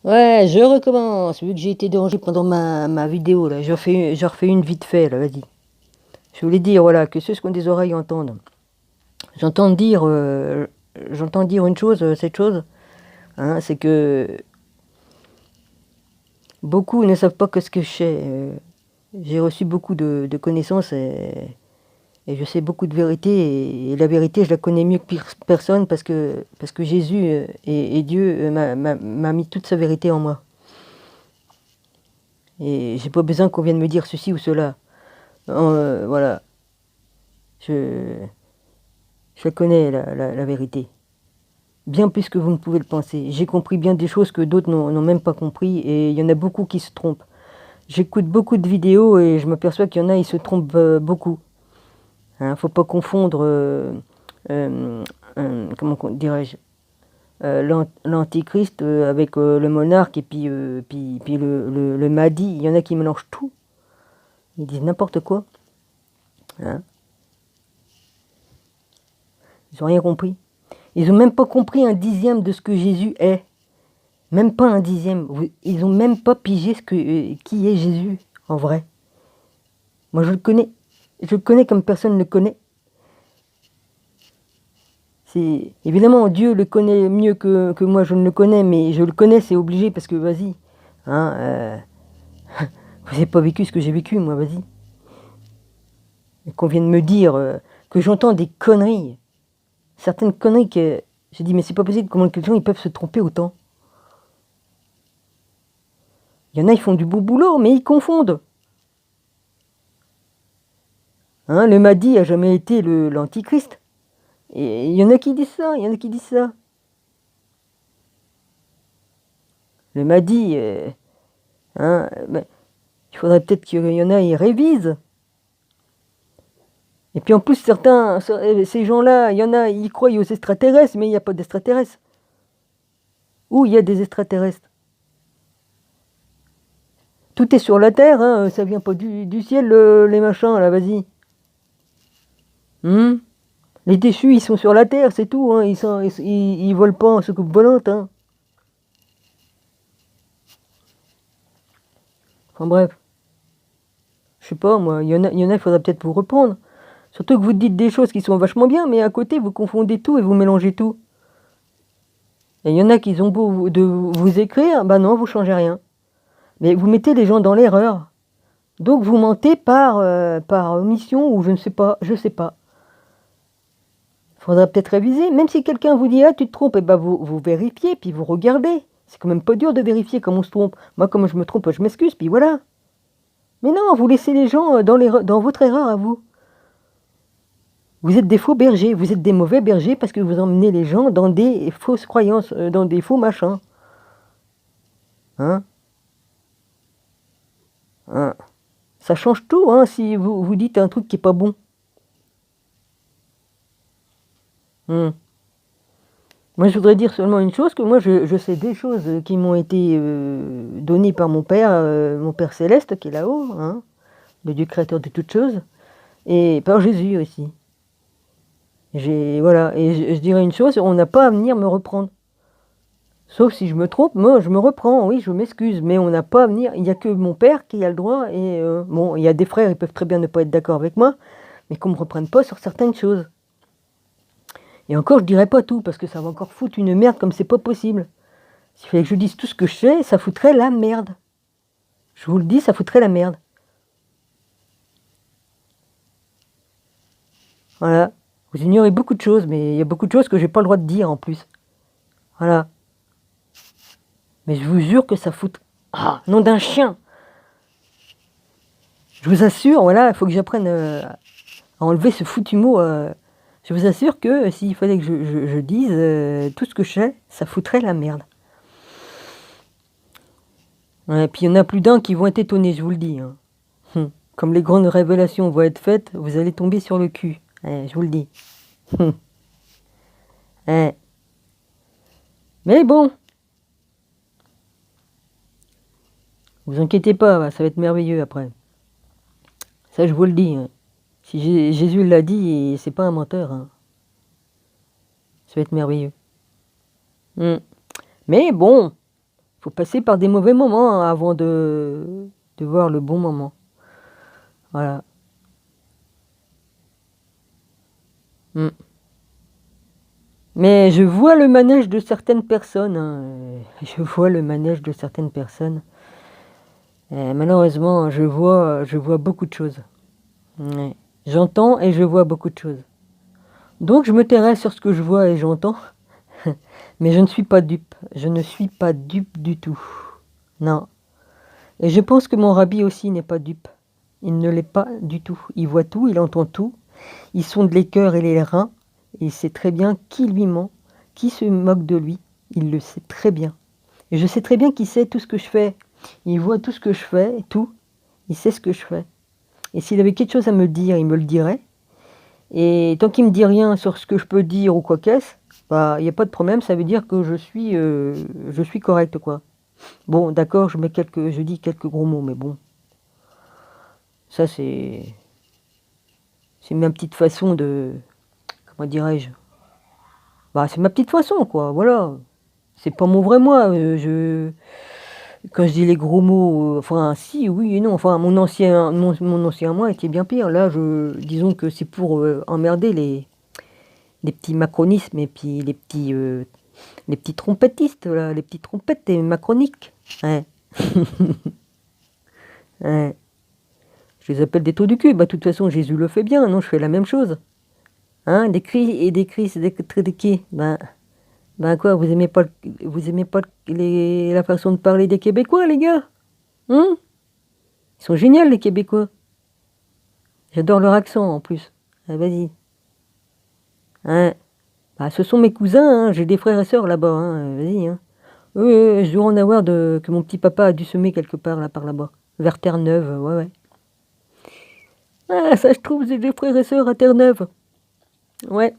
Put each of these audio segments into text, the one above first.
Ouais, je recommence. Vu que j'ai été dérangé pendant ma vidéo, là, je refais une vite fait, là, vas-y. Je voulais dire, voilà, que ceux qui ont des oreilles entendent. J'entends dire, j'entends dire une chose, cette chose, hein, c'est que beaucoup ne savent pas que ce que je sais. J'ai reçu beaucoup de connaissances et je sais beaucoup de vérités. Et la vérité, je la connais mieux que personne parce que Jésus et Dieu m'a mis toute sa vérité en moi. Et j'ai pas besoin qu'on vienne me dire ceci ou cela. Voilà, je, je connais la vérité. Bien plus que vous ne pouvez le penser. J'ai compris bien des choses que d'autres n'ont même pas compris et il y en a beaucoup qui se trompent. J'écoute beaucoup de vidéos et je m'aperçois qu'il y en a, ils se trompent beaucoup. Hein, faut pas confondre, euh, comment dirais-je, l'antichrist avec le monarque et puis le Mahdi. Il y en a qui mélangent tout. Ils disent n'importe quoi. Hein. Ils n'ont rien compris. Ils n'ont même pas compris un dixième de ce que Jésus est. Même pas un dixième. Ils n'ont même pas pigé qui est Jésus, en vrai. Moi, je le connais. Je le connais comme personne ne le connaît. Évidemment, Dieu le connaît mieux que moi, je ne le connais, mais je le connais, c'est obligé, parce que, vas-y. Hein, vous n'avez pas vécu ce que j'ai vécu, moi, vas-y. Et qu'on vienne me dire que j'entends des conneries. Certaines conneries que... J'ai dit, mais c'est pas possible, comment les gens ils peuvent se tromper autant. Il y en a, ils font du beau boulot, mais ils confondent. Hein, le Mahdi a jamais été l'antichrist. Et il y en a qui disent ça, il y en a qui disent ça. Le Mahdi, hein, ben, il faudrait peut-être qu'il y en a, ils révisent. Et puis en plus, certains, ces gens-là, il y en a, ils croient aux extraterrestres, mais il n'y a pas d'extraterrestres. Où il y a des extraterrestres? Tout est sur la Terre, hein, ça vient pas du ciel, les machins, là, vas-y. Hmm. Les déchus, ils sont sur la Terre, c'est tout, hein, ils volent pas en soucoupe volante, hein. Enfin bref, je sais pas, moi, il faudra peut-être vous reprendre. Surtout que vous dites des choses qui sont vachement bien, mais à côté, vous confondez tout et vous mélangez tout. Et il y en a qui ont beau de vous écrire, bah non, vous changez rien. Mais vous mettez les gens dans l'erreur. Donc vous mentez par omission ou je ne sais pas, je sais pas. Il faudra peut-être réviser. Même si quelqu'un vous dit, ah, tu te trompes, et bah vous vérifiez, puis vous regardez. C'est quand même pas dur de vérifier comme on se trompe. Moi, comme je me trompe, je m'excuse, puis voilà. Mais non, vous laissez les gens dans votre erreur à vous. Vous êtes des faux bergers, vous êtes des mauvais bergers parce que vous emmenez les gens dans des fausses croyances, dans des faux machins. Hein? Hein? Ça change tout, hein, si vous dites un truc qui est pas bon. Hmm. Moi, je voudrais dire seulement une chose, que moi, je sais des choses qui m'ont été données par mon Père Céleste, qui est là-haut, hein, le Dieu créateur de toutes choses, et par Jésus aussi. Voilà, et je dirais une chose, on n'a pas à venir me reprendre. Sauf si je me trompe, moi je me reprends, oui, je m'excuse, mais on n'a pas à venir, il n'y a que mon père qui a le droit, et bon, il y a des frères, ils peuvent très bien ne pas être d'accord avec moi, mais qu'on ne me reprenne pas sur certaines choses. Et encore, je dirais pas tout, parce que ça va encore foutre une merde comme c'est pas possible. S'il fallait que je dise tout ce que je sais, ça foutrait la merde. Je vous le dis, ça foutrait la merde. Voilà. Vous ignorez beaucoup de choses, mais il y a beaucoup de choses que j'ai pas le droit de dire en plus. Voilà. Mais je vous jure que ça fout... Ah, nom d'un chien. Je vous assure, voilà, il faut que j'apprenne à enlever ce foutu mot. Je vous assure que s'il fallait que je dise tout ce que je sais, ça foutrait la merde. Ouais, et puis il y en a plus d'un qui vont être étonnés, je vous le dis. Hein. Comme les grandes révélations vont être faites, vous allez tomber sur le cul. Ouais, je vous le dis. Ouais. Mais bon, vous inquiétez pas, ça va être merveilleux après. Ça, je vous le dis. Hein. Si Jésus l'a dit, c'est pas un menteur. Hein. Ça va être merveilleux. Mais bon, faut passer par des mauvais moments hein, avant de voir le bon moment. Voilà. Mm. Mais je vois le manège de certaines personnes. Hein, je vois le manège de certaines personnes. Et malheureusement, je vois beaucoup de choses. Ouais. J'entends et je vois beaucoup de choses. Donc je me tairai sur ce que je vois et j'entends. Mais je ne suis pas dupe. Je ne suis pas dupe du tout. Non. Et je pense que mon rabbi aussi n'est pas dupe. Il ne l'est pas du tout. Il voit tout, il entend tout. Il sonde les cœurs et les reins. Et il sait très bien qui lui ment, qui se moque de lui. Il le sait très bien. Et je sais très bien qu'il sait tout ce que je fais. Il voit tout ce que je fais, tout. Il sait ce que je fais. Et s'il avait quelque chose à me dire, il me le dirait. Et tant qu'il me dit rien sur ce que je peux dire ou quoi qu'est-ce, bah, il n'y a pas de problème, ça veut dire que je suis correct, quoi. Bon, d'accord, je dis quelques gros mots, mais bon, ça c'est ma petite façon de, comment dirais-je, bah c'est ma petite façon, quoi, voilà. C'est pas mon vrai moi, quand je dis les gros mots, enfin si, oui et non, enfin mon ancien moi était bien pire. Là, disons que c'est pour emmerder les petits macronismes et puis les petits trompettistes, là, les petites trompettes et macroniques. Ouais. Ouais. Je les appelle des taux du cul. Bah, de toute façon, Jésus le fait bien, non, je fais la même chose. Hein, des cris et des cris, c'est des qui. Ben quoi, vous aimez pas la façon de parler des Québécois, les gars? Hein? Ils sont géniaux, les Québécois. J'adore leur accent, en plus. Ah, vas-y. Hein? Bah, ce sont mes cousins, hein. J'ai des frères et sœurs là-bas, hein. Vas-y, hein. Je dois en avoir que mon petit papa a dû semer quelque part, là, par là-bas. Vers Terre-Neuve, ouais, ouais. Ah, ça, je trouve, j'ai des frères et sœurs à Terre-Neuve. Ouais.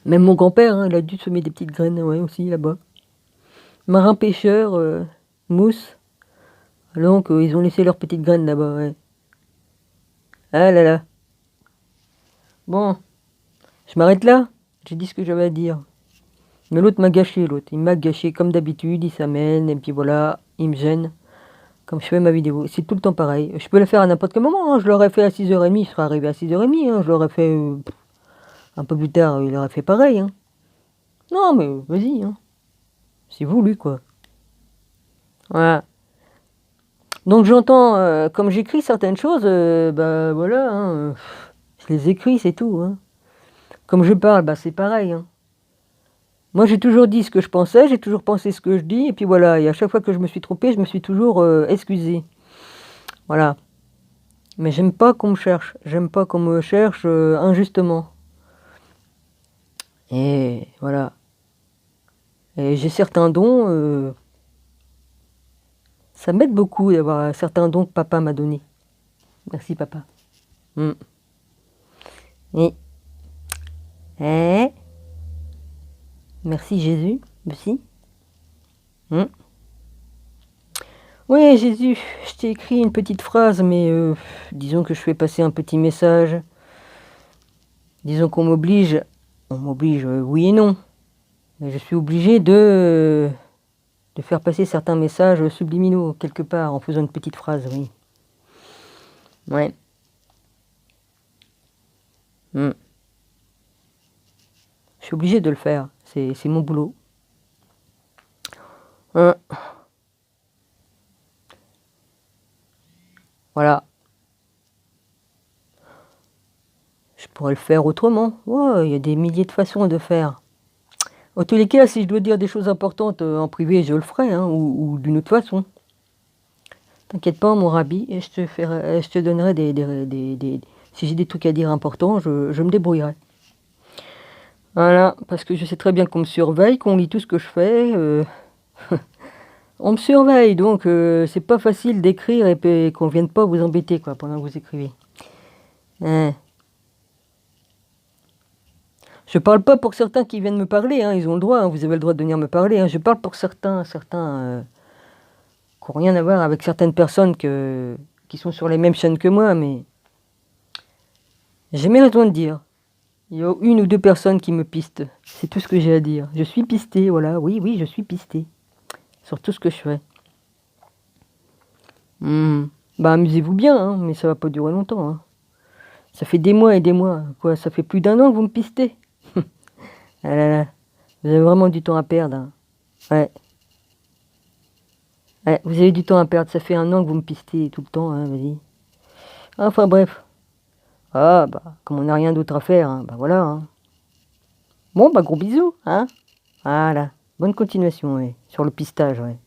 Même mon grand-père, hein, il a dû semer des petites graines, ouais, aussi, là-bas. Marin pêcheur, mousse. Donc, ils ont laissé leurs petites graines là-bas, ouais. Ah là là. Bon, je m'arrête là. J'ai dit ce que j'avais à dire. Mais l'autre m'a gâché, l'autre. Il m'a gâché comme d'habitude, il s'amène, et puis voilà, il me gêne. Comme je fais ma vidéo. C'est tout le temps pareil. Je peux la faire à n'importe quel moment, hein. Je l'aurais fait à 6h30, je serais arrivé à 6h30, hein. Je l'aurais fait un peu plus tard, il aurait fait pareil, hein. Non, mais vas-y, hein. C'est voulu, quoi. Voilà. Donc j'entends, comme j'écris certaines choses, bah voilà, hein, je les écris, c'est tout, hein. Comme je parle, bah c'est pareil, hein. Moi j'ai toujours dit ce que je pensais, j'ai toujours pensé ce que je dis, et puis voilà, et à chaque fois que je me suis trompé, je me suis toujours excusé. Voilà. Mais j'aime pas qu'on me cherche, j'aime pas qu'on me cherche injustement. Et voilà. Et j'ai certains dons, ça m'aide beaucoup d'avoir certains dons que papa m'a donnés. Merci papa. Mm. Et, eh, merci Jésus aussi. Mm. Oui Jésus, je t'ai écrit une petite phrase, mais disons que je fais passer un petit message. Disons on m'oblige, oui et non. Mais je suis obligé de faire passer certains messages subliminaux quelque part en faisant une petite phrase, oui. Ouais. Mm. Je suis obligé de le faire, c'est mon boulot. Voilà. Je pourrais le faire autrement. Ouais, il y a des milliers de façons de faire. En tous les cas, si je dois dire des choses importantes en privé, je le ferai, hein, ou d'une autre façon. T'inquiète pas, mon rabbi, et je te donnerai si j'ai des trucs à dire importants, je me débrouillerai. Voilà, parce que je sais très bien qu'on me surveille, qu'on lit tout ce que je fais. On me surveille, donc c'est pas facile d'écrire et puis qu'on vienne pas vous embêter quoi pendant que vous écrivez. Hein. Je parle pas pour certains qui viennent me parler, hein, ils ont le droit, hein, vous avez le droit de venir me parler. Hein. Je parle pour certains qui n'ont rien à voir avec certaines personnes qui sont sur les mêmes chaînes que moi, mais j'ai mes raisons de dire. Il y a une ou deux personnes qui me pistent. C'est tout ce que j'ai à dire. Je suis pisté, voilà. Oui, oui, je suis pisté. Sur tout ce que je fais. Bah, amusez-vous bien, hein, mais ça va pas durer longtemps. Hein. Ça fait des mois et des mois. Quoi, ça fait plus d'1 an que vous me pistez. Ah là là. Vous avez vraiment du temps à perdre. Hein. Ouais. Ouais, vous avez du temps à perdre. Ça fait 1 an que vous me pistez tout le temps. Hein, vas-y. Enfin bref. Ah, bah, comme on n'a rien d'autre à faire, hein, bah voilà. Hein. Bon, bah gros bisous. Hein. Voilà. Bonne continuation, ouais, sur le pistage, ouais.